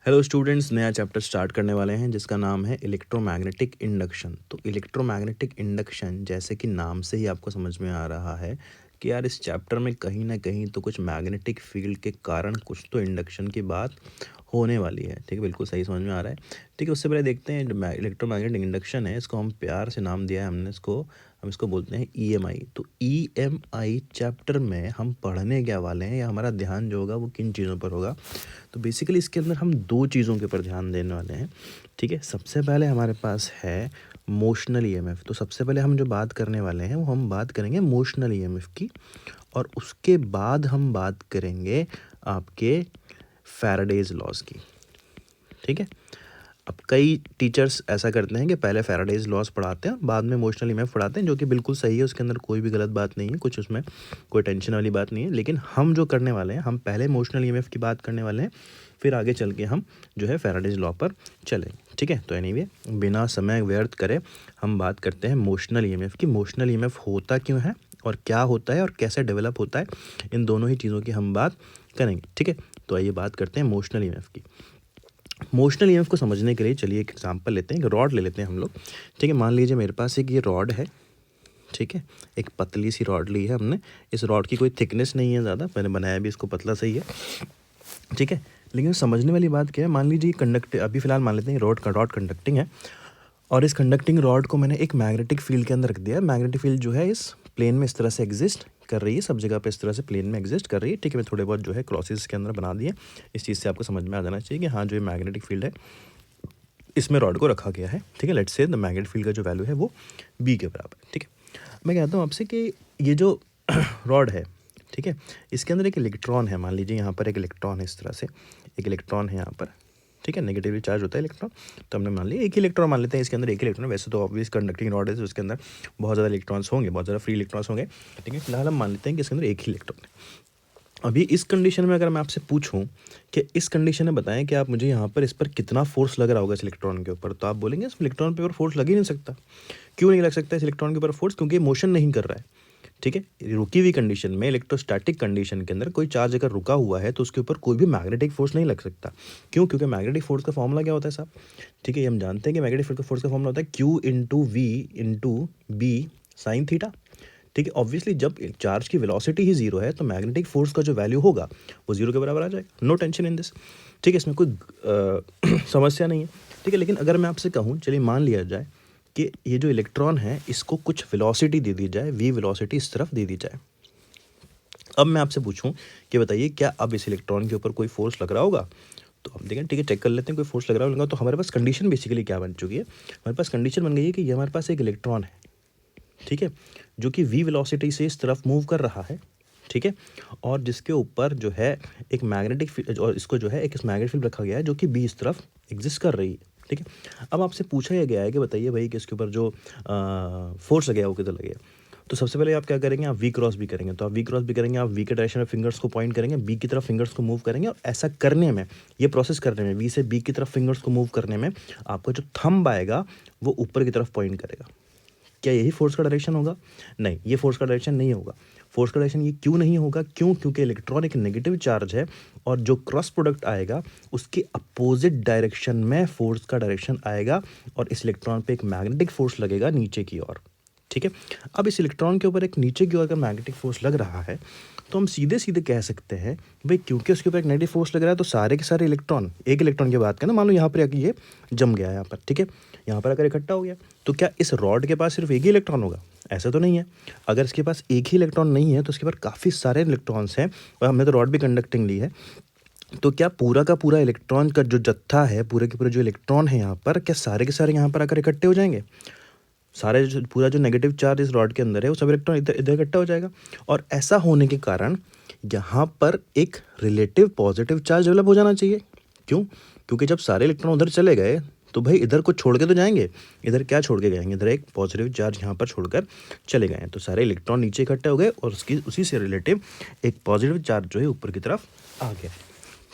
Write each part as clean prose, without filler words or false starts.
Hello students, नया chapter start करने वाले हैं जिसका नाम है इलेक्ट्रोमैग्नेटिक इंडक्शन। तो इलेक्ट्रोमैग्नेटिक इंडक्शन जैसे कि नाम से ही आपको समझ में आ रहा है कि यार इस चैप्टर में कहीं ना कहीं तो कुछ मैग्नेटिक फील्ड के कारण कुछ तो इंडक्शन की बात होने वाली है। ठीक है, बिल्कुल सही समझ में आ रहा है। ठीक है, उससे पहले देखते हैं जो इलेक्ट्रोमैग्नेटिक इंडक्शन है, इसको हम प्यार से नाम दिया है हमने इसको, हम इसको बोलते हैं ईएमआई। तो ईएमआई चैप्टर में हम पढ़ने क्या वाले हैं या हमारा ध्यान जो होगा वो किन चीज़ों पर होगा। तो बेसिकली इसके अंदर हम दो चीज़ों के ऊपर ध्यान देने वाले हैं। ठीक है, सबसे पहले हमारे पास है मोशनल ईएमएफ। तो सबसे पहले हम जो बात करने वाले हैं वो हम बात करेंगे मोशनल ईएमएफ की, और उसके बाद हम बात करेंगे आपके फैराडेज लॉज की। ठीक है, अब कई टीचर्स ऐसा करते हैं कि पहले फैराडेज लॉज पढ़ाते हैं, बाद में इमोशनल ईएमएफ पढ़ाते हैं, जो कि बिल्कुल सही है, उसके अंदर कोई भी गलत बात नहीं है, कुछ उसमें कोई टेंशन वाली बात नहीं है। लेकिन हम जो करने वाले हैं, हम पहले इमोशनल ईएमएफ की बात करने वाले हैं, फिर आगे चल के हम जो है फैराडेज लॉ पर चलें। ठीक है, तो एनीवे बिना समय व्यर्थ करे हम बात करते हैं मोशनल ईएमएफ की। मोशनल ईएमएफ होता क्यों है और क्या होता है और कैसे डेवलप होता है, इन दोनों ही चीज़ों की हम बात करेंगे। ठीक है, तो आइए बात करते हैं मोशनल ईएमएफ की। मोशनल ईएमएफ को समझने के लिए चलिए एक एग्जांपल लेते हैं, एक रॉड ले लेते हैं हम लोग। ठीक है, मान लीजिए मेरे पास एक ये रॉड है। ठीक है, एक पतली सी रॉड ली है हमने। इस रॉड की कोई थिकनेस नहीं है ज़्यादा, मैंने बनाया भी इसको पतला सही है। ठीक है, लेकिन समझने वाली बात क्या है, मान लीजिए कंडक्ट अभी फ़िलहाल मान लेते हैं रॉड कंडक्टिंग है, और इस कंडक्टिंग रॉड को मैंने एक मैग्नेटिक फील्ड के अंदर रख दिया। मैग्नेटिक फील्ड जो है इस प्लेन में इस तरह से एग्जिस्ट कर रही है, सब जगह पे इस तरह से प्लेन में एग्जिस्ट कर रही है। ठीक है, मैं थोड़े बहुत जो है क्रॉसेस के अंदर बना दिए। इस चीज़ से आपको समझ में आ जाना चाहिए कि हाँ, जो ये मैग्नेटिक फील्ड है इसमें रॉड को रखा गया है। ठीक है, let's say the magnetic field का जो वैल्यू है वो बी के बराबर है। ठीक है, मैं कहता हूँ आपसे कि ये जो रॉड है, ठीक है, इसके अंदर एक इलेक्ट्रॉन है। मान लीजिए यहाँ पर एक इलेक्ट्रॉन है, इस तरह से एक इलेक्ट्रॉन है यहाँ पर। ठीक है, नेगेटिवली चार्ज होता है इलेक्ट्रॉन, तो हमने मान लिया एक ही इलेक्ट्रॉन मान लेते हैं, इसके अंदर एक ही इलेक्ट्रॉन। वैसे तो ऑब्वियस कंडक्टिंग रॉड है तो उसके अंदर बहुत ज़्यादा इलेक्ट्रॉन्स होंगे, बहुत ज़्यादा फ्री इलेक्ट्रॉन्स होंगे। ठीक है, फिलहाल हम मान लेते हैं कि इसके अंदर एक ही इलेक्ट्रॉन है। अभी इस कंडीशन में अगर मैं आपसे पूछूं कि इस कंडीशन में बताएं कि आप मुझे यहाँ पर इस पर कितना फोर्स लग रहा होगा इस इलेक्ट्रॉन के ऊपर, तो आप बोलेंगे इस इलेक्ट्रॉन पे ऊपर फोर्स लग ही नहीं सकता। क्यों नहीं लग सकता इस इलेक्ट्रॉन के ऊपर फोर्स? क्योंकि मोशन नहीं कर रहा है। ठीक है, रुकी हुई कंडीशन में, इलेक्ट्रोस्टैटिक कंडीशन के अंदर कोई चार्ज अगर रुका हुआ है तो उसके ऊपर कोई भी मैग्नेटिक फोर्स नहीं लग सकता। क्यों? क्योंकि मैग्नेटिक फोर्स का फॉर्मूला क्या होता है साहब? ठीक है, ये हम जानते हैं कि मैग्नेटिक फोर्स का फॉर्मूला होता है Q into V into B sine theta. ठीक है, ऑब्वियसली जब चार्ज की वेलोसिटी ही जीरो है तो मैग्नेटिक फोर्स का जो वैल्यू होगा वो जीरो के बराबर आ जाएगा। No tension in this. ठीक है, इसमें कोई समस्या नहीं है। ठीक है, लेकिन अगर मैं आपसे कहूँ, चलिए मान लिया जाए कि ये जो इलेक्ट्रॉन है इसको कुछ वेलोसिटी दे दी जाए, वी वेलोसिटी इस तरफ दे दी जाए। अब मैं आपसे पूछूं कि बताइए क्या अब इस इलेक्ट्रॉन के ऊपर कोई फोर्स लग रहा होगा? तो हम देखें, ठीक है, चेक कर लेते हैं कोई फोर्स लग रहा होगा। तो हमारे पास कंडीशन बेसिकली क्या बन चुकी है? हमारे पास कंडीशन बन गई है कि ये हमारे पास एक इलेक्ट्रॉन है, ठीक है, जो कि वी वेलोसिटी से इस तरफ मूव कर रहा है। ठीक है, और जिसके ऊपर जो है एक मैग्नेटिक फील्ड, और इसको जो है एक मैग्नेटिक फील्ड रखा गया है जो कि बी इस तरफ एग्जिस्ट कर रही है। ठीक है, अब आपसे पूछा यह गया है कि बताइए भाई कि इसके ऊपर जो फोर्स लगेगा वो किधर लगेगा। तो सबसे पहले आप क्या करेंगे, आप वी क्रॉस भी करेंगे। तो आप वी क्रॉस भी करेंगे, आप वी के डायरेक्शन में फिंगर्स को पॉइंट करेंगे, बी की तरफ फिंगर्स को मूव करेंगे, और ऐसा करने में, ये प्रोसेस करने में, वी से बी की तरफ फिंगर्स को मूव करने में आपका जो थंब आएगा वो ऊपर की तरफ पॉइंट करेगा। क्या यही फोर्स का डायरेक्शन होगा? नहीं, ये फोर्स का डायरेक्शन नहीं होगा। फोर्स का डायरेक्शन ये क्यों नहीं होगा? क्यों? क्योंकि इलेक्ट्रॉन एक नेगेटिव चार्ज है, और जो क्रॉस प्रोडक्ट आएगा उसके अपोजिट डायरेक्शन में फोर्स का डायरेक्शन आएगा, और इस इलेक्ट्रॉन पे एक मैग्नेटिक फोर्स लगेगा नीचे की ओर। ठीक है, अब इस इलेक्ट्रॉन के ऊपर एक नीचे की ओर का मैग्नेटिक फोर्स लग रहा है, तो हम सीधे सीधे कह सकते हैं भाई क्योंकि उसके ऊपर एक नेगेटिव फोर्स लग रहा है तो सारे के सारे इलेक्ट्रॉन, एक इलेक्ट्रॉन की बात करें, मान लो यहाँ पर आके ये जम गया है यहाँ पर, ठीक है, यहाँ पर आकर इकट्ठा हो गया, तो क्या इस रॉड के पास सिर्फ एक ही इलेक्ट्रॉन होगा? ऐसा तो नहीं है। अगर इसके पास एक ही इलेक्ट्रॉन नहीं है तो इसके पास काफ़ी सारे इलेक्ट्रॉन्स हैं, और हमने तो रॉड भी कंडक्टिंग ली है। तो क्या पूरा का पूरा इलेक्ट्रॉन का जो जत्था है, पूरे के पूरे जो इलेक्ट्रॉन है यहाँ पर, क्या सारे के सारे यहाँ पर आकर इकट्ठे हो जाएंगे? सारे जो पूरा जो नेगेटिव चार्ज इस रॉड के अंदर है वो सब इलेक्ट्रॉन इधर इधर इकट्ठा हो जाएगा, और ऐसा होने के कारण यहाँ पर एक रिलेटिव पॉजिटिव चार्ज डेवलप हो जाना चाहिए। क्यों? क्योंकि जब सारे इलेक्ट्रॉन उधर चले गए तो भाई इधर कुछ छोड़ के तो जाएंगे। इधर क्या छोड़ के जाएंगे? इधर एक पॉजिटिव चार्ज यहाँ पर छोड़कर चले गए हैं, तो सारे इलेक्ट्रॉन नीचे इकट्ठे हो गए, और उसकी उसी से रिलेटिव एक पॉजिटिव चार्ज जो है ऊपर की तरफ आ गया।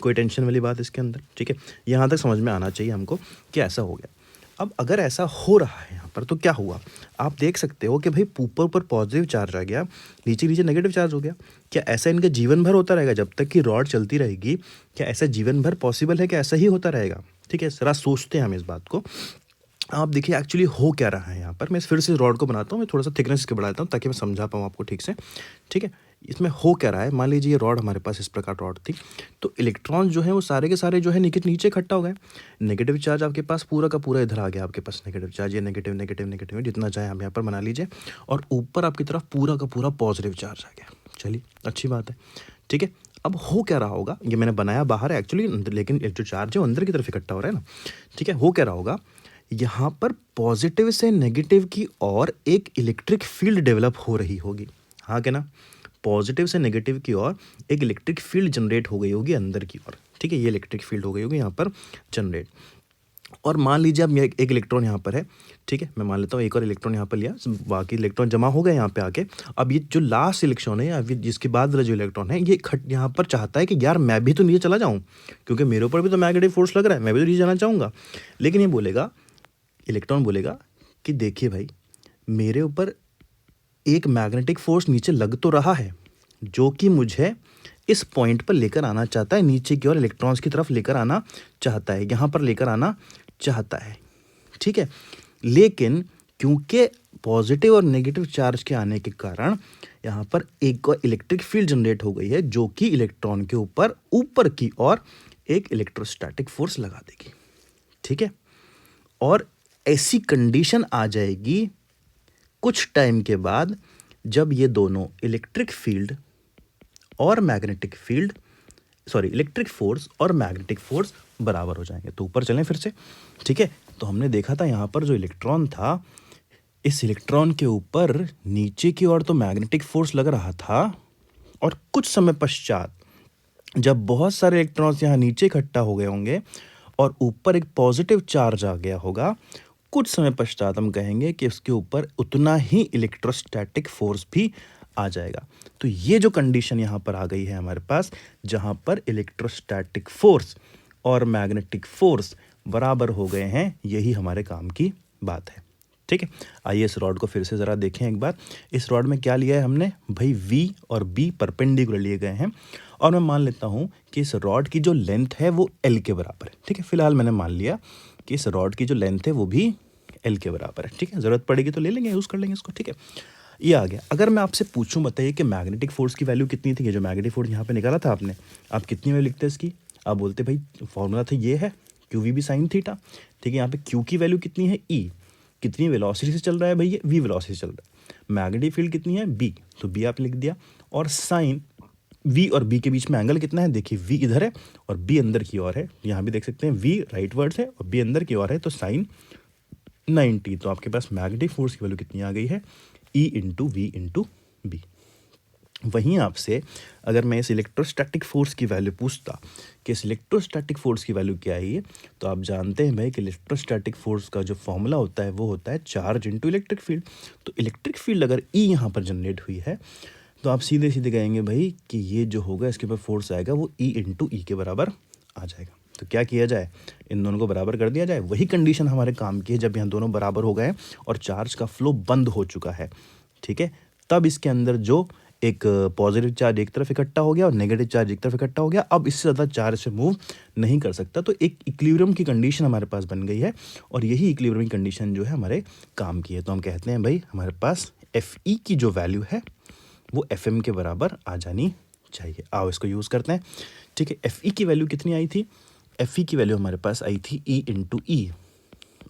कोई टेंशन वाली बात इसके अंदर? ठीक है, यहाँ तक समझ में आना चाहिए हमको कि ऐसा हो गया। अब अगर ऐसा हो रहा है यहाँ पर तो क्या हुआ, आप देख सकते हो कि भाई ऊपर पॉजिटिव चार्ज आ गया, नीचे नीचे नेगेटिव चार्ज हो गया। क्या ऐसा इनका जीवन भर होता रहेगा जब तक कि रॉड चलती रहेगी? क्या ऐसा जीवन भर पॉसिबल है कि ऐसा ही होता रहेगा? ठीक है, जरा सोचते हैं हम इस बात को। आप देखिए एक्चुअली हो क्या रहा है यहाँ पर। मैं फिर से रॉड को बनाता हूँ, मैं थोड़ा सा थिकनेस इसके बढ़ा देता हूँ ताकि मैं समझा पाऊँ आपको ठीक से। ठीक है, इसमें हो क्या रहा है, मान लीजिए ये रॉड हमारे पास इस प्रकार रॉड थी, तो इलेक्ट्रॉन्स जो है वो सारे के सारे जो है नीचे नीचे इकट्ठा हो गए। नेगेटिव चार्ज आपके पास पूरा का पूरा इधर आ गया, आपके पास नेगेटिव चार्ज, ये नेगेटिव नेगेटिव नेगेटिव जितना चाहे हम यहाँ पर बना लीजिए, और ऊपर आपकी तरफ पूरा का पूरा पॉजिटिव चार्ज आ गया। चलिए अच्छी बात है। ठीक है, अब हो क्या रहा होगा, ये मैंने बनाया बाहर है एक्चुअली, लेकिन जो चार्ज है वो अंदर की तरफ इकट्ठा हो रहा है ना। ठीक है, हो क्या रहा होगा, यहाँ पर पॉजिटिव से नेगेटिव की ओर एक इलेक्ट्रिक फील्ड डेवलप हो रही होगी। हाँ क्या ना, पॉजिटिव से नेगेटिव की ओर एक इलेक्ट्रिक फील्ड जनरेट हो गई होगी अंदर की ओर। ठीक है, ये इलेक्ट्रिक फील्ड हो गई होगी यहाँ पर जनरेट। और मान लीजिए अब एक इलेक्ट्रॉन यहाँ पर है। ठीक है, मैं मान लेता हूँ एक और इलेक्ट्रॉन यहाँ पर लिया, बाकी इलेक्ट्रॉन जमा हो गए यहाँ पे आके। अब ये जो लास्ट इलेक्ट्रॉन है, अभी जिसके बाद वाला जो इलेक्ट्रॉन है, ये यहाँ पर चाहता है कि यार मैं भी तो नीचे चला जाऊँ, क्योंकि मेरे ऊपर भी तो मैग्नेटिक फोर्स लग रहा है, मैं भी तो नीचे जाना चाहूँगा। लेकिन ये बोलेगा, इलेक्ट्रॉन बोलेगा कि देखिए भाई, मेरे ऊपर एक मैग्नेटिक फोर्स नीचे लग तो रहा है जो कि मुझे इस पॉइंट पर लेकर आना चाहता है, नीचे की ओर इलेक्ट्रॉन्स की तरफ लेकर आना चाहता है, यहाँ पर लेकर आना चाहता है। ठीक है, लेकिन क्योंकि पॉजिटिव और नेगेटिव चार्ज के आने के कारण यहाँ पर एक और इलेक्ट्रिक फील्ड जनरेट हो गई है जो कि इलेक्ट्रॉन के ऊपर की ओर एक इलेक्ट्रोस्टैटिक फोर्स लगा देगी। ठीक है, और ऐसी कंडीशन आ जाएगी कुछ टाइम के बाद जब ये दोनों इलेक्ट्रिक फील्ड और magnetic field, sorry electric force और मैग्नेटिक फोर्स बराबर हो जाएंगे। तो ऊपर चलें फिर से। ठीक है, तो हमने देखा था यहाँ पर जो इलेक्ट्रॉन था, इस इलेक्ट्रॉन के ऊपर नीचे की ओर तो मैग्नेटिक फोर्स लग रहा था, और कुछ समय पश्चात जब बहुत सारे इलेक्ट्रॉन्स यहाँ नीचे इकट्ठा हो गए होंगे और ऊपर एक पॉजिटिव चार्ज आ गया होगा, कुछ समय पश्चात हम कहेंगे कि उसके ऊपर उतना ही इलेक्ट्रोस्टैटिक फोर्स भी आ जाएगा। तो ये जो कंडीशन यहाँ पर आ गई है हमारे पास, जहाँ पर इलेक्ट्रोस्टैटिक फोर्स और मैग्नेटिक फोर्स बराबर हो गए हैं, यही हमारे काम की बात है। ठीक है, आइए इस रॉड को फिर से ज़रा देखें एक बार। इस रॉड में क्या लिया है हमने भाई, V और B परपेंडिकुलर लिए गए हैं, और मैं मान लेता हूँ कि इस रॉड की जो लेंथ है वो L के बराबर है। ठीक है, फिलहाल मैंने मान लिया कि इस रॉड की जो लेंथ है वो भी L के बराबर है। ठीक है, ज़रूरत पड़ेगी तो ले लेंगे, यूज़ कर लेंगे इसको। ठीक है, ये आ गया। अगर मैं आपसे पूछूं, बताइए कि मैग्नेटिक फोर्स की वैल्यू कितनी थी, ये जो मैग्नेटिक फोर्स यहाँ पे निकाला था आपने, आप कितनी वैल्यू लिखते हैं इसकी? आप बोलते भाई फॉर्मूला था ये है QV sin थीटा। ठीक है, यहाँ पे Q की वैल्यू कितनी है E, कितनी वेलोसिटी से चल रहा है भाई, ये V वेलोसिटी से चल रहा है। मैग्नेटिक फील्ड कितनी है B, तो B आप लिख दिया, और साइन V और B के बीच में एंगल कितना है, देखिए V इधर है और B अंदर की ओर है, यहाँ भी देख सकते हैं V राइट वर्ड है और B अंदर की ओर है, तो साइन 90। तो आपके पास मैग्नेटिक फोर्स की वैल्यू कितनी आ गई है, E into V into B। वहीं आपसे अगर मैं इस इलेक्ट्रोस्टैटिक फोर्स की वैल्यू पूछता कि इस इलेक्ट्रोस्टैटिक फोर्स की वैल्यू क्या है, तो आप जानते हैं भाई कि इलेक्ट्रोस्टैटिक फोर्स का जो फॉर्मूला होता है वो होता है चार्ज इंटू इलेक्ट्रिक फील्ड। तो इलेक्ट्रिक फील्ड अगर E यहाँ पर जनरेट हुई है, तो आप सीधे सीधे कहेंगे भाई कि ये जो होगा इसके ऊपर फोर्स आएगा वो E इंटू E के बराबर आ जाएगा। तो क्या किया जाए, इन दोनों को बराबर कर दिया जाए। वही कंडीशन हमारे काम की है, जब यहाँ दोनों बराबर हो गए और चार्ज का फ्लो बंद हो चुका है। ठीक है, तब इसके अंदर जो एक पॉजिटिव चार्ज एक तरफ इकट्ठा हो गया और नेगेटिव चार्ज एक तरफ इकट्ठा हो गया, अब इससे ज़्यादा चार्ज से मूव नहीं कर सकता। तो एक इक्विलिब्रियम की कंडीशन हमारे पास बन गई है, और यही इक्विलिब्रियम कंडीशन जो है हमारे काम की है। तो हम कहते हैं भाई हमारे पास Fe की जो वैल्यू है वो Fm के बराबर आ जानी चाहिए। आओ इसको यूज़ करते हैं। ठीक है, Fe की वैल्यू कितनी आई थी, Fe की वैल्यू हमारे पास आई थी E इंटू E,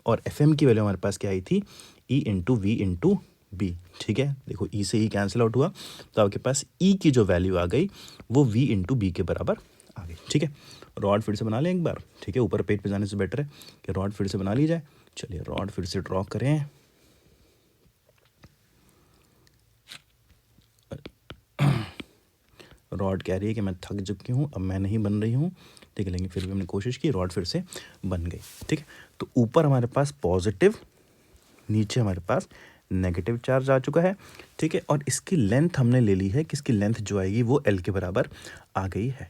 और Fm की वैल्यू हमारे पास क्या आई थी, E into V into B। ठीक है, देखो E से E कैंसिल आउट हुआ, तो आपके पास E की जो वैल्यू आ गई वो V इंटू B के बराबर आ गई। ठीक है, रॉड फिर से बना लें एक बार। ठीक है, ऊपर पेज पे जाने से बेटर है कि रॉड फिर से बना ली जाए। चलिए रॉड फिर से ड्रॉ करें। रॉड कह रही है कि मैं थक चुकी हूँ, अब मैं नहीं बन रही हूँ। ठीक है, लेकिन फिर भी हमने कोशिश की, रॉड फिर से बन गई। ठीक है, तो ऊपर हमारे पास पॉजिटिव, नीचे हमारे पास नेगेटिव चार्ज आ चुका है। ठीक है, और इसकी लेंथ हमने ले ली है कि इसकी लेंथ जो आएगी वो L के बराबर आ गई है।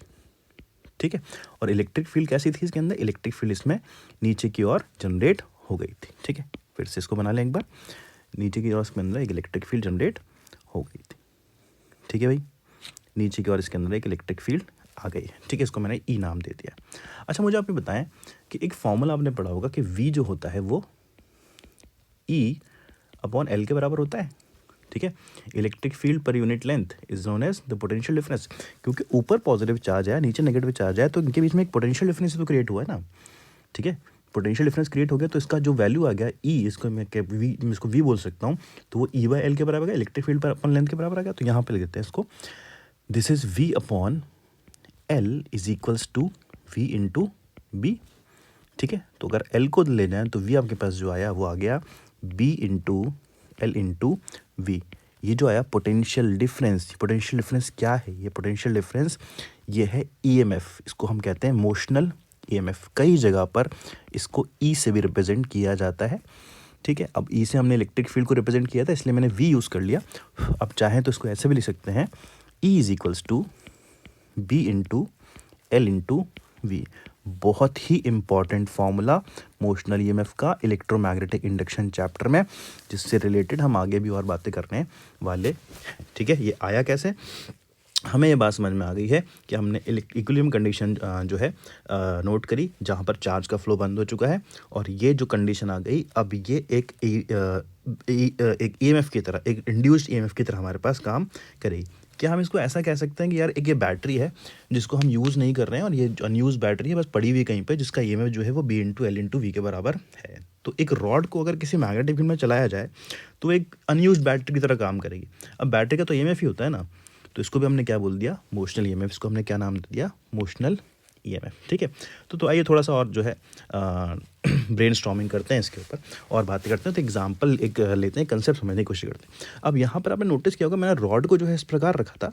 ठीक है, और इलेक्ट्रिक फील्ड कैसी थी इसके अंदर, इलेक्ट्रिक फील्ड इसमें नीचे की ओर जनरेट हो गई थी। ठीक है, फिर से इसको बना लें एक बार। नीचे की ओर इसके अंदर एक इलेक्ट्रिक फील्ड जनरेट हो गई थी। ठीक है भाई, नीचे की ओर इसके अंदर एक इलेक्ट्रिक फील्ड आ गई है। ठीक है, इसको मैंने ई नाम दे दिया। अच्छा, मुझे आप ये बताएं कि एक फॉर्मूला आपने पढ़ा होगा कि वी जो होता है वो ई अपॉन एल के बराबर होता है। ठीक है, इलेक्ट्रिक फील्ड पर unit length is known as the potential difference. क्योंकि ऊपर पॉजिटिव चार्ज है, नीचे नेगेटिव चार्ज है, तो इनके बीच में एक पोटेंशियल डिफरेंस तो क्रिएट हुआ है ना। ठीक है, पोटेंशियल डिफरेंस क्रिएट हो गया, तो इसका जो वैल्यू आ गया ई, इसको मैं इसको वी बोल सकता हूँ, तो वो ई बाई एल के बराबर आ गया, इलेक्ट्रिक फील्ड पर अपन लेंथ के बराबर आ गया। तो यहाँ पे लिख देते हैं इसको, this is V upon L is equals to V into B. ठीक है, तो अगर एल को ले जाएं तो वी आपके पास जो आया वो आ गया B into L into V. ये जो आया पोटेंशियल डिफरेंस, पोटेंशियल डिफरेंस क्या है? ये पोटेंशियल डिफरेंस ये है ईएमएफ, इसको हम कहते हैं मोशनल ईएमएफ। कई जगह पर इसको ई से भी रिप्रेजेंट किया जाता है। ठीक है, अब ई से हमने इलेक्ट्रिक फील्ड को रिप्रेजेंट किया था, इसलिए मैंने वी यूज़ कर लिया। अब चाहें तो इसको ऐसे भी लिख सकते हैं, E is equals to B into L into V. बहुत ही इंपॉर्टेंट फॉर्मूला मोशनल ईएमएफ का इलेक्ट्रोमैग्नेटिक इंडक्शन चैप्टर में, जिससे रिलेटेड हम आगे भी और बातें करने वाले। ठीक है, ये आया कैसे? हमें ये बात समझ में आ गई है कि हमने इक्विलिब्रियम कंडीशन जो है नोट करी, जहाँ पर चार्ज का फ्लो बंद हो चुका है, और ये जो कंडीशन आ गई, अब ये एक ईएमएफ की तरह, एक इंड्यूस्ड ईएमएफ की तरह हमारे पास काम करेगी। क्या हम इसको ऐसा कह सकते हैं कि यार एक ये बैटरी है जिसको हम यूज़ नहीं कर रहे हैं, और ये अनयूज बैटरी है, बस पड़ी हुई कहीं पे, जिसका ईएमएफ जो है वो B into L into V के बराबर है। तो एक रॉड को अगर किसी मैग्नेटिक फील्ड में चलाया जाए तो एक अनयूज बैटरी की तरह काम करेगी। अब बैटरी का तो ईएमएफ ही होता है ना, तो इसको भी हमने क्या बोल दिया? Motional EMF. इसको हमने क्या नाम दिया? Motional EMF. ठीक है, तो आइए थोड़ा सा और जो है ब्रेनस्टॉर्मिंग करते हैं इसके ऊपर और बातें करते हैं। तो एग्जांपल एक लेते हैं, कंसेप्ट समझने की कोशिश करते हैं। अब यहाँ पर आपने नोटिस किया होगा, मैंने रॉड को जो है इस प्रकार रखा था,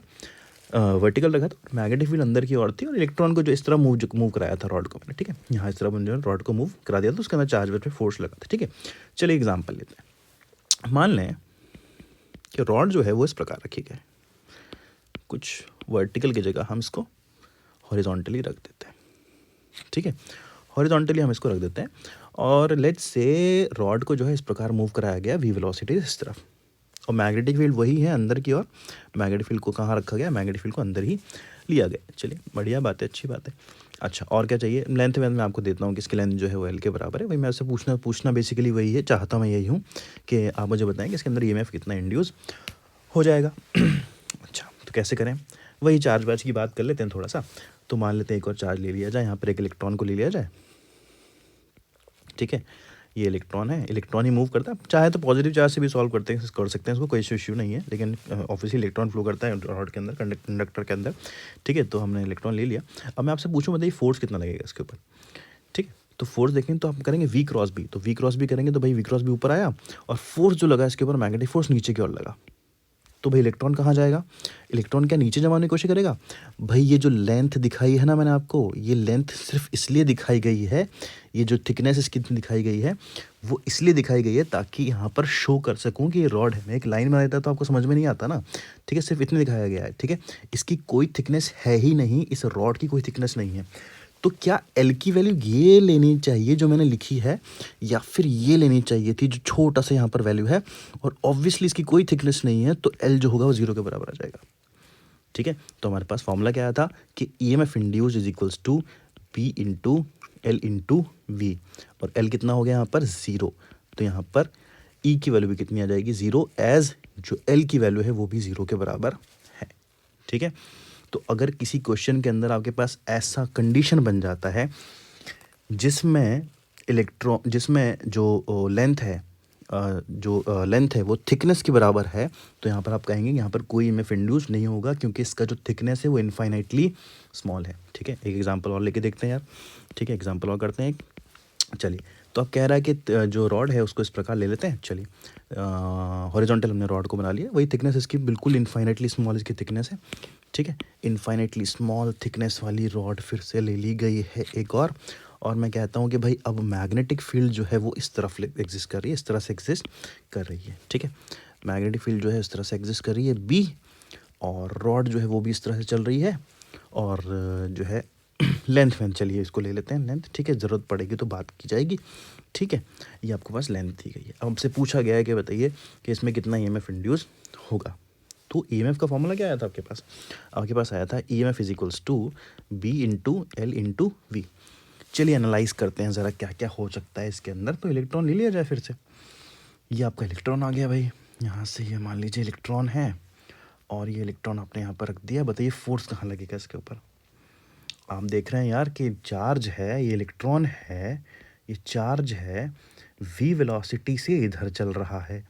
वर्टिकल रखा था, मैग्नेटिक फील्ड अंदर की ओर थी, और इलेक्ट्रॉन को जो इस तरह मूव कराया था रॉड को मैंने। ठीक है, यहाँ इस तरह जो है रॉड को मूव करा दिया था, उसके अंदर चार्ज पे फोर्स लगा था। ठीक है, चलिए एग्जाम्पल लेते हैं। मान लें कि रॉड जो है वो इस प्रकार रखी गई, कुछ वर्टिकल की जगह हम इसको हॉरिजॉन्टली रख देते हैं। ठीक है, हॉरिजॉन्टली हम इसको रख देते हैं, और लेट्स से रॉड को जो है इस प्रकार मूव कराया गया वी वेलोसिटी इस तरफ, और मैग्नेटिक फील्ड वही है अंदर की ओर। मैग्नेटिक फील्ड को कहाँ रखा गया? मैग्नेटिक फील्ड को अंदर ही लिया गया। चलिए, बढ़िया बात है, अच्छी बात है। अच्छा, और क्या चाहिए? लेंथ मैं आपको देता हूँ कि इसकी लेंथ जो है वो एल के बराबर है। वही मैं आपसे पूछना बेसिकली वही है, चाहता मैं यही हूँ कि आप मुझे बताएं कि इसके अंदर ईएमएफ कितना इंड्यूस हो जाएगा। अच्छा, तो कैसे करें? वही चार्ज वार्ज की बात कर लेते हैं थोड़ा सा। तो मान लेते हैं एक और चार्ज ले लिया जाए, यहाँ पर एक इलेक्ट्रॉन को ले लिया जाए। ठीक है, ये इलेक्ट्रॉन है, इलेक्ट्रॉन ही मूव करता है। चाहे तो पॉजिटिव चार्ज से भी सॉल्व कर सकते हैं इसको, कोई इश्यू नहीं है, लेकिन ऑब्वियसली इलेक्ट्रॉन फ्लो करता है रॉड के अंदर, कंडक्टर के अंदर। ठीक है, तो हमने इलेक्ट्रॉन ले लिया। अब मैं आपसे पूछूं, बताइए फोर्स कितना लगेगा इसके ऊपर? ठीक है, तो फोर्स देखेंगे तो हम करेंगे वी क्रॉस बी, तो वी क्रॉस बी करेंगे तो भाई वी क्रॉस बी ऊपर आया, और फोर्स जो लगा इसके ऊपर मैग्नेटिक फोर्स नीचे की ओर लगा, तो भाई इलेक्ट्रॉन कहाँ जाएगा? इलेक्ट्रॉन क्या नीचे जमाने की कोशिश करेगा? भाई ये जो लेंथ दिखाई है ना मैंने आपको, ये लेंथ सिर्फ इसलिए दिखाई गई है, ये जो थिकनेस इसकी दिखाई गई है वो इसलिए दिखाई गई है ताकि यहाँ पर शो कर सकूँ कि ये रॉड है। मैं एक लाइन बना देता तो आपको समझ में नहीं आता ना। ठीक है, सिर्फ इतने दिखाया गया है। ठीक है, इसकी कोई थिकनेस है ही नहीं, इस रॉड की कोई थिकनेस नहीं है। तो क्या एल की वैल्यू ये लेनी चाहिए जो मैंने लिखी है, या फिर ये लेनी चाहिए थी जो छोटा सा यहाँ पर वैल्यू है? और ऑब्वियसली इसकी कोई थिकनेस नहीं है, तो एल जो होगा वो जीरो के बराबर आ जाएगा। ठीक है, तो हमारे पास फॉर्मूला क्या आया था कि EMF induced is equals to P into L into V, और एल कितना हो गया यहाँ पर? ज़ीरो। तो यहाँ पर ई की वैल्यू भी कितनी आ जाएगी? ज़ीरो, एज जो एल की वैल्यू है वो भी ज़ीरो के बराबर है। ठीक है, तो अगर किसी क्वेश्चन के अंदर आपके पास ऐसा कंडीशन बन जाता है जिसमें जिसमें जो लेंथ है, लेंथ है वो थिकनेस के बराबर है, तो यहाँ पर आप कहेंगे यहाँ पर कोई ईएमएफ इंड्यूस नहीं होगा, क्योंकि इसका जो थिकनेस है वो इनफाइनाइटली स्मॉल है। ठीक है, एक एग्जांपल और लेके देखते हैं यार। ठीक है, एग्जांपल और करते हैं। चलिए, तो अब कह रहा है कि जो रॉड है उसको इस प्रकार ले लेते हैं। चलिए, हॉरिजॉन्टल हमने रॉड को बना लिया, वही थिकनेस इसकी बिल्कुल इनफाइनाइटली स्मॉल इसकी थिकनेस है। ठीक है, इनफाइनाइटली स्मॉल थिकनेस वाली रॉड फिर से ले ली गई है एक और मैं कहता हूँ कि भाई अब मैग्नेटिक फील्ड जो है वो इस तरफ एग्जिस्ट कर रही है, इस तरह से एग्जिस्ट कर रही है। ठीक है, मैग्नेटिक फील्ड जो है इस तरह से एग्जिस्ट कर रही है बी, और रॉड जो है वो भी इस तरह से चल रही है, और जो है लेंथ चलिए इसको ले लेते हैं लेंथ, ठीक है, ज़रूरत पड़ेगी तो बात की जाएगी, ठीक है। ये आपके पास लेंथ दी गई है। अब आपसे पूछा गया है कि बताइए कि इसमें कितना ईएमएफ इंड्यूस होगा। तो ईएमएफ का फॉर्मूला क्या आया था आपके पास आया था EMF is equals to B into L into V. चलिए एनालाइज करते हैं ज़रा क्या क्या हो सकता है इसके अंदर। तो इलेक्ट्रॉन ले लिया जाए फिर से। ये आपका इलेक्ट्रॉन आ गया भाई, यहाँ से ये मान लीजिए इलेक्ट्रॉन है और ये इलेक्ट्रॉन आपने यहाँ पर रख दिया। बताइए फोर्स कहाँ लगेगा इसके ऊपर। आप देख रहे हैं यार कि चार्ज है, ये इलेक्ट्रॉन है, ये चार्ज है, v वेलोसिटी से इधर चल रहा है,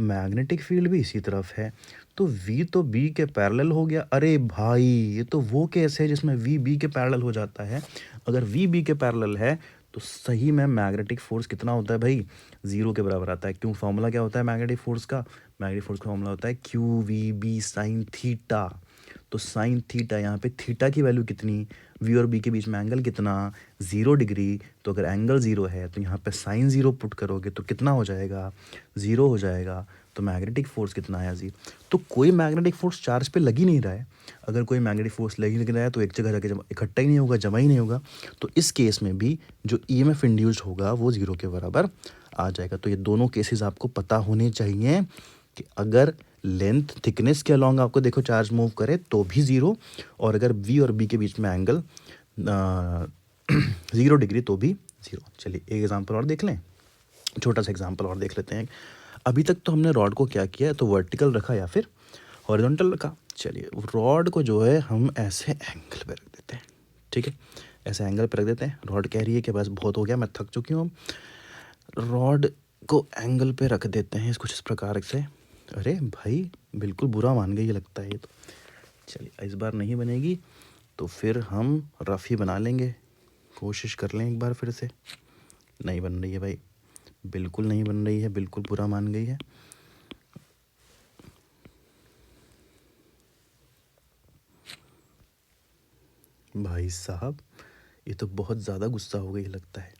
मैग्नेटिक फील्ड भी इसी तरफ है, तो v तो b के पैरेलल हो गया। अरे भाई ये तो वो केस है जिसमें v b के पैरेलल हो जाता है। अगर v b के पैरेलल है तो सही में मैग्नेटिक फोर्स कितना होता है भाई, 0 के बराबर आता है। क्यों, फॉर्मूला क्या होता है मैग्नेटिक फोर्स का, मैग्नेटिक फोर्स का फॉर्मूला होता है Q V B sine theta. तो साइन थीटा, यहाँ पे थीटा की वैल्यू कितनी, वी और बी के बीच में एंगल कितना, 0 डिग्री। तो अगर एंगल 0 है तो यहाँ पे साइन 0 पुट करोगे तो कितना हो जाएगा, 0 हो जाएगा। तो मैग्नेटिक फोर्स कितना आया 0। तो कोई मैग्नेटिक फोर्स चार्ज पे लग ही नहीं रहा है। अगर कोई मैग्नेटिक फोर्स लग ही नहीं रहा है तो एक जगह जाके इकट्ठा ही नहीं होगा, जमा ही नहीं होगा। तो इस केस में भी जो ईएमएफ इंड्यूस्ड होगा वो 0 के बराबर आ जाएगा। तो ये दोनों केसेस आपको पता होने चाहिए कि अगर लेंथ थिकनेस के अलॉन्ग आपको देखो चार्ज मूव करे तो भी 0, और अगर वी और बी के बीच में एंगल 0 डिग्री तो भी 0। चलिए एक एग्जांपल और देख लें, छोटा सा एग्जांपल और देख लेते हैं। अभी तक तो हमने रॉड को क्या किया, तो वर्टिकल रखा या फिर हॉरिजॉन्टल रखा। चलिए रॉड को जो है हम ऐसे एंगल पे रख देते हैं, ठीक है, ऐसे एंगल पे रख देते हैं। रॉड कह रही है कि बस बहुत हो गया, मैं थक चुकी हूँ। रॉड को एंगल पे रख देते हैं कुछ इस प्रकार से। अरे भाई बिल्कुल बुरा मान गई ये लगता है ये तो। चलिए इस बार नहीं बनेगी तो फिर हम रफ़ ही बना लेंगे, कोशिश कर लें एक बार फिर से। नहीं बन रही है भाई, बिल्कुल नहीं बन रही है, बिल्कुल बुरा मान गई है। भाई साहब ये तो बहुत ज़्यादा गुस्सा हो गई लगता है।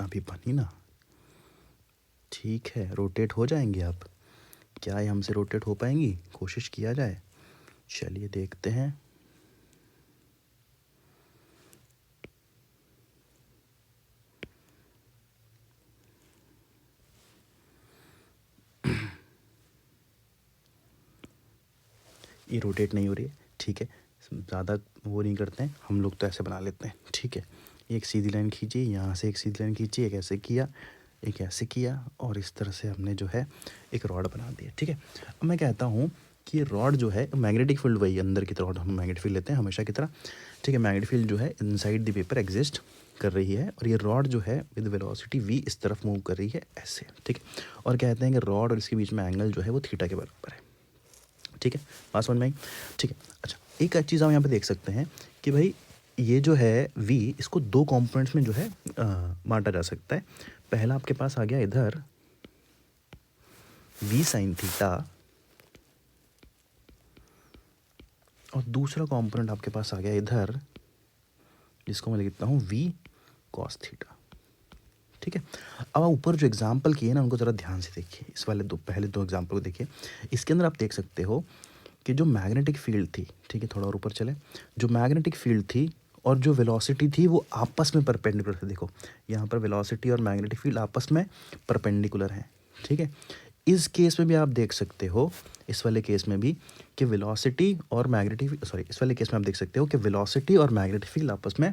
अभी बनी ना, ठीक है, रोटेट हो जाएंगे आप। क्या ये हमसे रोटेट हो पाएंगी, कोशिश किया जाए। चलिए देखते हैं। ये रोटेट नहीं हो रही है, ठीक है, ज़्यादा वो नहीं करते हैं हम लोग, तो ऐसे बना लेते हैं, ठीक है। एक सीधी लाइन खींची, यहाँ से एक सीधी लाइन खींची, एक ऐसे किया, एक ऐसे किया, और इस तरह से हमने जो है एक रॉड बना दिया, ठीक है। अब मैं कहता हूँ कि रॉड जो है मैग्नेटिक फील्ड, वही अंदर की तरह हम मैग्नेटिक फील्ड लेते हैं हमेशा की तरह, ठीक है। मैग्नेटिक फील्ड जो है इनसाइड द पेपर एग्जिस्ट कर रही है, और ये रॉड जो है विद वेलोसिटी v इस तरफ मूव कर रही है ऐसे, ठीक है। और कहते हैं कि रॉड और इसके बीच में एंगल जो है वो थीटा के बराबर है, ठीक है। बात समझ में आई, ठीक है। अच्छा एक चीज़ हम यहाँ पे देख सकते हैं कि भाई ये जो है v, इसको दो कंपोनेंट्स में जो है बांटा जा सकता है। पहला आपके पास आ गया इधर v साइन थीटा, और दूसरा कंपोनेंट आपके पास आ गया इधर, जिसको मैं लिखता हूँ v कॉस थीटा, ठीक है। अब आप ऊपर जो एग्जाम्पल किए ना उनको ज़रा ध्यान से देखिए, इस वाले पहले दो एग्जाम्पल को देखिए। इसके अंदर आप देख सकते हो कि जो मैग्नेटिक फील्ड थी, ठीक है, थोड़ा और ऊपर चले, जो मैग्नेटिक फील्ड थी और जो वेलोसिटी थी वो आपस में परपेंडिकुलर थे। देखो यहाँ पर वेलोसिटी और मैग्नेटिक फील्ड आपस में परपेंडिकुलर हैं, ठीक है। इस केस में भी आप देख सकते हो, इस वाले केस में भी, कि वेलोसिटी और मैग्नेटिक, सॉरी, इस वाले केस में आप देख सकते हो कि वेलोसिटी और मैग्नेटिक फील्ड आपस में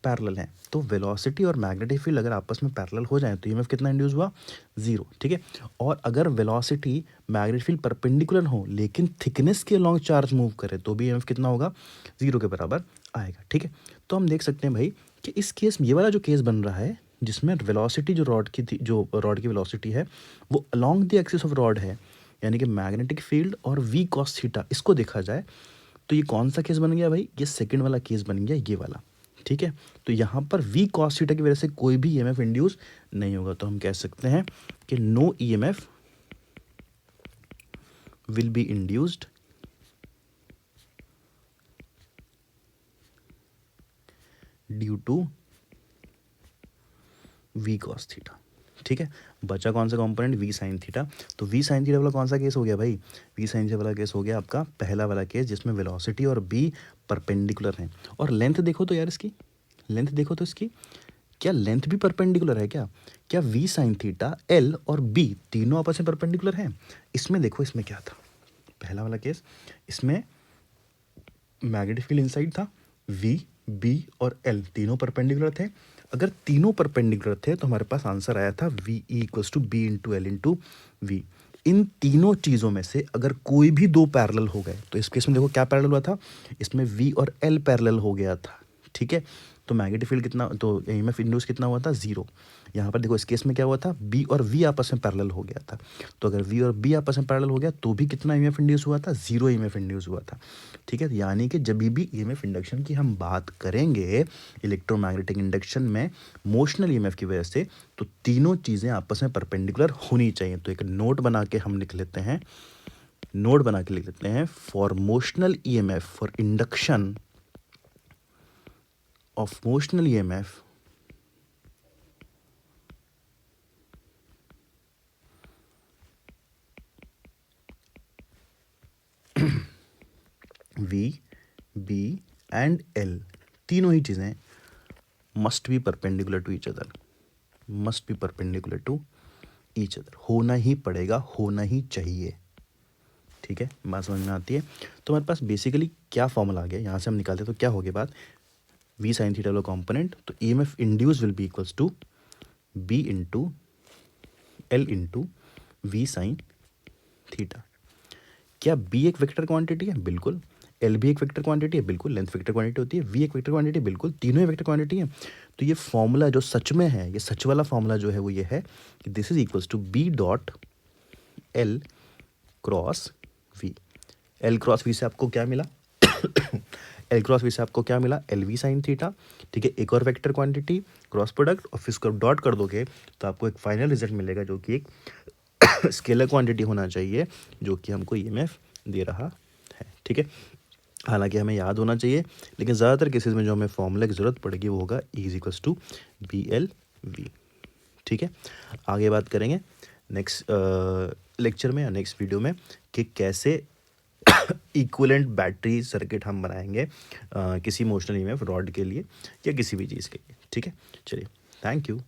पैरेलल हैं। तो वेलोसिटी और मैग्नेटिक फील्ड अगर आपस में पैरेलल हो जाएं तो ईएमएफ कितना इंड्यूस हुआ, 0, ठीक है। और अगर वेलोसिटी मैग्नेटिक फील्ड परपेंडिकुलर हो लेकिन थिकनेस के अलॉन्ग चार्ज मूव करे तो भी ईएमएफ कितना होगा, 0 के बराबर आएगा, ठीक है। तो हम देख सकते हैं भाई कि इस केस में, ये वाला जो केस बन रहा है जिसमें वेलोसिटी जो रॉड की थी, जो रॉड की वेलोसिटी है वो along the axis of rod है, यानी कि मैग्नेटिक फील्ड और v cos थीटा, इसको देखा जाए तो ये कौन सा केस बन गया भाई, ये सेकंड वाला केस बन गया, ये वाला, ठीक है। तो यहाँ पर v cos थीटा की वजह से कोई भी ईएमएफ इंड्यूस नहीं होगा। तो हम कह सकते हैं कि no EMF will be induced due to v cos theta, ठीक है, बचा कौन सा कंपोनेंट, वी साइन थीटा। तो वी साइन थीटा वाला कौन सा केस हो गया भाई, वी साइन थीटा वाला केस हो गया आपका पहला वाला केस जिसमें वेलोसिटी और बी परपेंडिकुलर हैं। और लेंथ देखो तो यार, इसकी लेंथ देखो तो इसकी, क्या लेंथ भी परपेंडिकुलर है क्या? क्या वी साइन थीटा, एल और बी तीनों आपस में परपेंडिकुलर हैं? इसमें देखो, इसमें क्या था, पहला वाला केस, इसमें मैग्नेटिक फील्ड इनसाइड था, वी, बी और एल तीनों परपेंडिकुलर थे। अगर तीनों परपेंडिकुलर थे तो हमारे पास आंसर आया था V equals to B into L into V. इन तीनों चीज़ों में से अगर कोई भी दो पैरेलल हो गए, तो इस केस में देखो क्या पैरेलल हुआ था, इसमें वी और एल पैरेलल हो गया था। ठीक है, तो मैग्नेटिक फील्ड कितना, तो ईएमएफ इंड्यूस कितना हुआ था, जीरो। यहाँ पर देखो इस केस में क्या हुआ था, बी और वी आपस में पैरेलल हो गया था। तो अगर वी और बी आपस में पैरेलल हो गया तो भी कितना ईएमएफ इंड्यूस हुआ था, जीरो ईएमएफ इंड्यूस हुआ था। ठीक है, यानी कि जब भी ईएमएफ इंडक्शन की हम बात करेंगे इलेक्ट्रोमैग्नेटिक इंडक्शन में मोशनल ईएमएफ की वजह से, तो तीनों चीज़ें आपस में परपेंडिकुलर होनी चाहिए। तो एक नोट बना के हम लिख लेते हैं, नोट बना के लिख लेते हैं, for motional EMF, for induction of motional EMF V, B and L तीनों ही चीज़ें must be perpendicular to each other, must be perpendicular to each other, होना ही पड़ेगा, होना ही चाहिए। ठीक है, बात समझ में आती है। तो हमारे पास बेसिकली क्या फॉर्मूला आ गया, यहाँ से हम निकालते तो क्या हो गया बात, वी साइन थीटा वाला कॉम्पोनेंट, तो EMF induce will be equals to B into L into V sine theta. क्या बी एक वेक्टर क्वांटिटी है, बिल्कुल। एल भी एक वेक्टर क्वांटिटी है, बिल्कुल। लेंथ वेक्टर क्वांटिटी होती है, वी एक वेक्टर क्वांटिटी है, बिल्कुल। तीनों ही वेक्टर क्वांटिटी है। तो ये फॉर्मूला जो सच में है, ये सच वाला फॉर्मूला जो है वो ये है कि this is equals to B dot L cross V. L cross V से आपको क्या मिला एल क्रॉस वी से आपको क्या मिला, एल वी साइन थीटा। ठीक है, एक और वेक्टर क्वांटिटी, क्रॉस प्रोडक्ट, और फिर उसको डॉट कर दोगे तो आपको एक फाइनल रिजल्ट मिलेगा जो कि एक स्केलर क्वांटिटी होना चाहिए जो कि हमको ईएमएफ दे रहा है। ठीक है, हालांकि हमें याद होना चाहिए, लेकिन ज़्यादातर केसेस में जो हमें फॉर्मूला की ज़रूरत पड़ेगी वो होगा E is equals to B L V. ठीक है, आगे बात करेंगे नेक्स्ट लेक्चर में या नेक्स्ट वीडियो में कि कैसे इक्विवेलेंट बैटरी सर्किट हम बनाएंगे किसी मोशनल ईएमएफ रॉड के लिए या किसी भी चीज़ के लिए। ठीक है, चलिए, थैंक यू।